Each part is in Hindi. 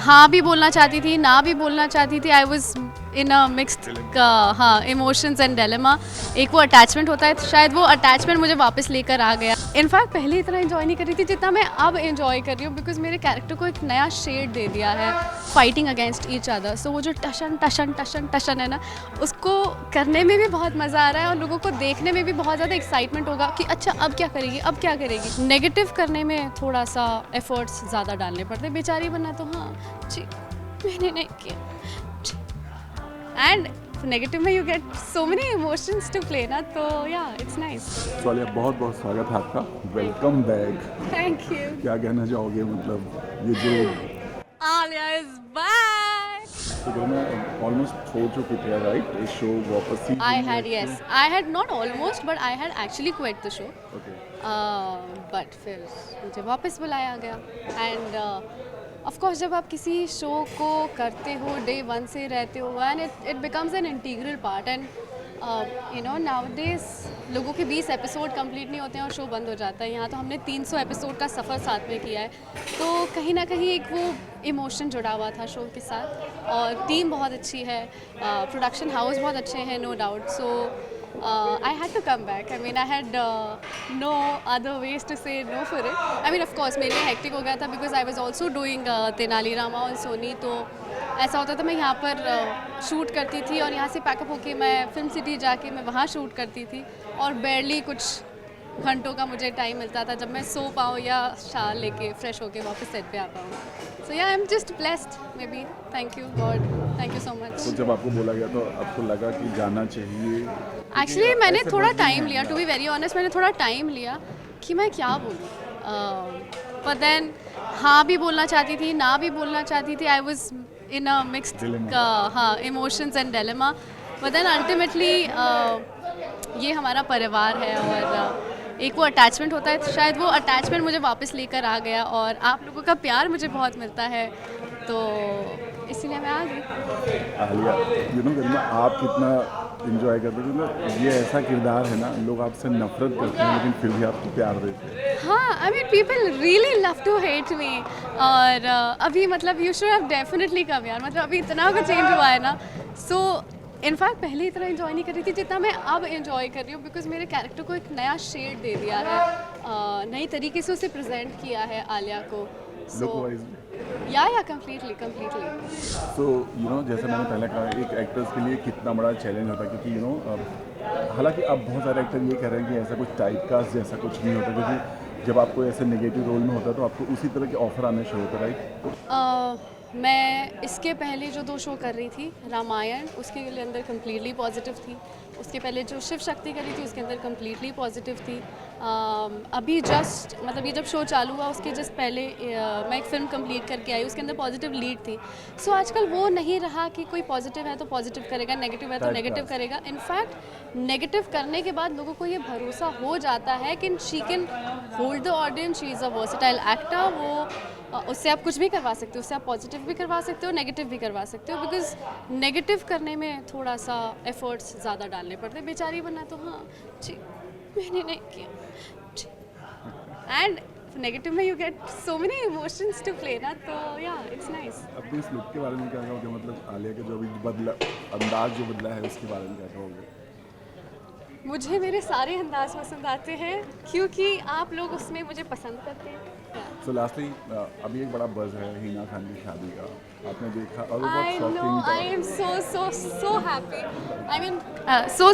हाँ भी बोलना चाहती थी, ना भी बोलना चाहती थी। I was in a mixed हाँ इमोशंस एंड डिलेमा। एक वो अटैचमेंट होता है, शायद वो अटैचमेंट मुझे वापस लेकर आ गया। इनफैक्ट पहले इतना इन्जॉय नहीं कर रही थी जितना मैं अब इन्जॉय कर रही हूँ, बिकॉज मेरे कैरेक्टर को एक नया शेड दे दिया है, फाइटिंग अगेंस्ट ईच अदर। सो वो जो टशन टशन टशन टशन है ना, उसको करने में भी बहुत मज़ा आ रहा है और लोगों को देखने में भी बहुत ज़्यादा एक्साइटमेंट होगा कि अच्छा अब क्या करेगी, अब क्या करेगी। नेगेटिव करने में थोड़ा सा एफर्ट्स ज़्यादा डालने पड़ते हैं, बेचारी बनना तो हाँ जी मैंने नहीं किया। एंड नेगेटिव में you get so many emotions to play ना, तो या इट्स नाइस। तो आलिया, बहुत बहुत स्वागत है आपका, वेलकम बैक। Thank you. क्या कहना चाहोगे, मतलब ये जो आलिया इज बैक। तो मैं ऑलमोस्ट छोड़ चुकी थी राइट, इस शो वापस ही I had, yes, I had not almost, but I had actually quit the show. Okay. But फिर मुझे वापस बुलाया गया एंड ऑफ कोर्स जब आप किसी शो को करते हो, डे वन से रहते हो, and it becomes an integral part. And you know nowadays लोगों के 20 एपिसोड कंप्लीट नहीं होते हैं और शो बंद हो जाता है। यहाँ तो हमने 300 एपिसोड का सफ़र साथ में किया है, तो कहीं ना कहीं एक वो इमोशन जुड़ा हुआ था शो के साथ। और टीम बहुत अच्छी है, प्रोडक्शन हाउस बहुत अच्छे हैं, no doubt. So I had to come back. I mean, I had no other ways to say no for it. I mean, of course, मेरे लिए हेक्टिक हो गया था because I was also doing Tenali Rama on Sony. तो ऐसा होता था मैं यहाँ पर शूट करती थी और यहाँ से पैकअप होके मैं फिल्म सिटी जाके मैं वहाँ शूट करती थी, और बेयरली कुछ घंटों का मुझे टाइम मिलता था जब मैं सो पाऊँ या शाल लेके फ्रेश होके वापस सेट पे आ पाऊँ। सो या I am just blessed may be. Thank you God, thank you so much. तो जब आपको बोला गया तो आपको लगा कि जाना चाहिए? एक्चुअली मैंने थोड़ा टाइम लिया, टू बी वेरी ऑनेस्ट, मैंने थोड़ा टाइम लिया कि मैं क्या बोलूँ। पर देन हाँ भी बोलना चाहती थी, ना भी बोलना चाहती थी। I was in a mixed हाँ emotions and dilemma. But then ultimately ये हमारा परिवार है और एक वो अटैचमेंट होता है, शायद वो अटैचमेंट मुझे वापस लेकर आ गया। और आप लोगों का प्यार मुझे बहुत मिलता है, तो इसीलिए मैं आ गई। आलिया, यू नो गरिमा, आप कितना इंजॉय करते हो, मतलब ये ऐसा किरदार है ना, लोग आपसे नफरत करते हैं लेकिन फिर भी आपको प्यार देते हैं। हाँ, I mean people really love to hate me. और अभी मतलब you should have definitely come यार, मतलब अभी इतना कुछ चेंज हुआ है ना। सो इनफैक्ट पहले इतना इन्जॉय नहीं कर रही थी जितना मैं अब इन्जॉय कर रही हूँ, बिकॉज मेरे कैरेक्टर को एक नया शेड दे दिया है, नई तरीके से उसे प्रेजेंट किया है आलिया को। लुक वाइज या completely completely. So you know, जैसे मैंने पहले कहा, एक एक्टर्स के लिए कितना बड़ा चैलेंज होता है, क्योंकि यू नो हालांकि अब बहुत सारे एक्टर ये कह रहे हैं कि ऐसा कुछ टाइप कास्ट जैसा कुछ नहीं होता, क्योंकि जब आपको ऐसे नेगेटिव रोल में होता है तो आपको उसी तरह के ऑफर आने शुरू होते, राइट? मैं इसके पहले जो 2 शो कर रही थी, रामायण उसके अंदर कम्प्लीटली पॉजिटिव थी। उसके पहले जो शिव शक्ति करी थी उसके अंदर कम्प्लीटली पॉजिटिव थी। अभी जस्ट मतलब ये जब शो चालू हुआ उसके जस्ट पहले मैं एक फ़िल्म कंप्लीट करके आई, उसके अंदर पॉजिटिव लीड थी। सो आजकल वो नहीं रहा कि कोई पॉजिटिव है तो पॉजिटिव करेगा, नेगेटिव है तो नेगेटिव करेगा। इनफैक्ट नेगेटिव करने के बाद लोगों को ये भरोसा हो जाता है कि she can hold the audience, she is a versatile actor. वो उससे आप कुछ भी करवा सकते हो, उससे आप पॉजिटिव भी करवा सकते हो, नेगेटिव भी करवा सकते हो, बिकॉज नेगेटिव करने में थोड़ा सा एफर्ट्स ज़्यादा डालने पड़ते हैं। बेचारी बनना तो हाँ जी मैंने नहीं किया। एंड नेगेटिव में you get so many emotions to play ना, तो या इट्स नाइस। अपने इस लुक के बारे में क्या कहोगे, मतलब आलिया का जो अभी बदला अंदाज जो बदला है उसके बारे में क्या कहोगे? मुझे मेरे सारे अंदाज पसंद आते हैं क्योंकि आप लोग उसमें मुझे पसंद करते हैं। सो लास्टली, अभी एक बड़ा बज़ है हिना खान की शादी का, आपने देखा और वो I बहुत know, shocking I am so happy. I mean,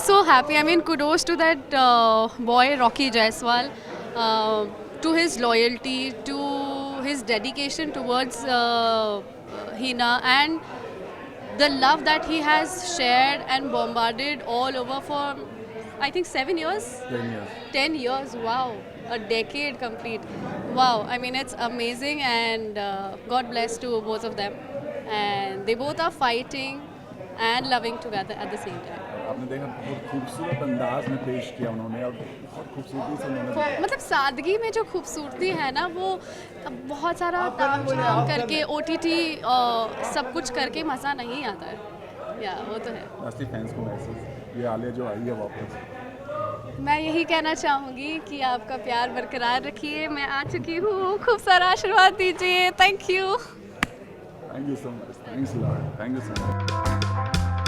so happy. I mean, kudos to that boy Rocky Jaiswal, to his loyalty, to his dedication towards Hina, and the love that he has shared and bombarded all over for, I think 7 years. 10 years. 10 years, wow, a decade complete. Wow, I mean it's amazing, and God bless to both of them, and they both are fighting and loving together at the same time. आपने देखा बहुत खूबसूरत अंदाज में पेश किया उन्होंने, और बहुत खूबसूरती से उन्होंने मतलब सादगी में जो खूबसूरती है ना, वो बहुत सारा ताम झाम करके OTT सब कुछ करके मज़ा नहीं आता है, या वो तो है। लास्टली फैंस को मैसेज, ये आलिया जो आई है वापस, मैं यही कहना चाहूँगी कि आपका प्यार बरकरार रखिए। मैं आ चुकी हूँ, खूब सारा आशीर्वाद दीजिए। Thank you. Thank you so much, thanks lot, thank you so much.